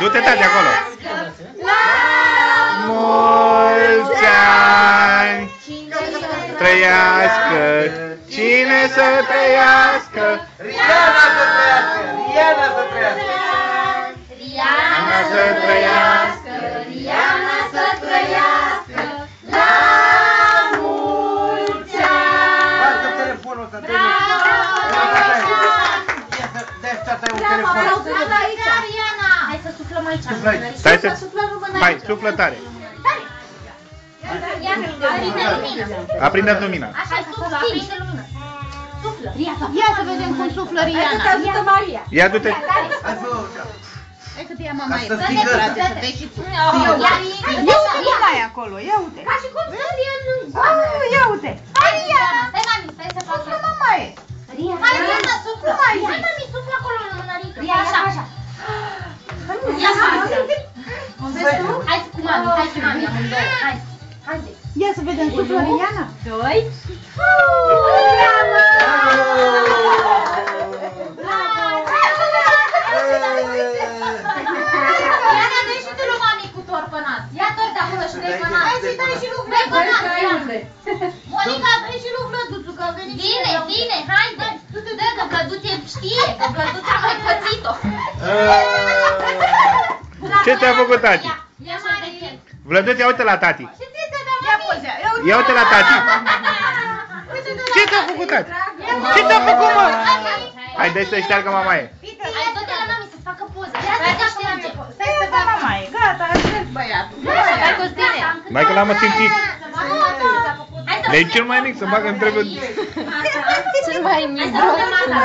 Du-te, tati, acolo. Mulți ani trăiască, cine să trăiască? Riana să trăiască! Riana să trăiască! Riana să trăiască, Riana să trăiască, la mulți ani! Lasă telefonul ăsta, te rog. Dă-i tata un telefon. Hai să suflăm aici. Stai să... Hai, suflă tare. Aprinde lumina. Așa, suflă, aprinde lumina. Suflă. Ia să vedem cum suflă Riana. Ajută Maria. Ia du-te. Hai fă așa. Hai să te ia mama Asta e. stingă. Să vezi și tu. Ia uite mamaie acolo, ia uite. Ca și cum să fie în... Ia uite. Hai, Riana. Stai, mami, stai să fac. Suflă mamaie. Hai, Riana, suflă. Hai, mami, suflă acolo în mânărică. Așa, așa. Ia să hai cu mami, hai cu mami, amândouă. Hai, haide. Ia să vedem suflă Riana. 2. Riana, dă-i și tu lui mami cu torpănat. Ia tot de acolo și dă-i pănat. Hai să-i dai și lui Vlad. Monica, dă-i și lui Vladuțu, că a venit. Bine, haide. Dă, că Vladuț știe, că Vladuț a mai pățit-o. Ce ți-a făcut tati? Ia mare el. Vlăduț, ia uite la tati. Ia poze. Ia uite la tati. Ce ți-a făcut tati? Ce ți-a făcut, mă? Hai, dă-i să șteargă mamaie. Hai, du-te la mami să-ți facă poză. Stai că șterge. Stai să dea mamaie. Gata, aștept băiatul. Hai cu tine. Mai că l-am simțit. Hai să De cel mai mic să bagă întregul... Cel mai mic. Hai să vedem mama.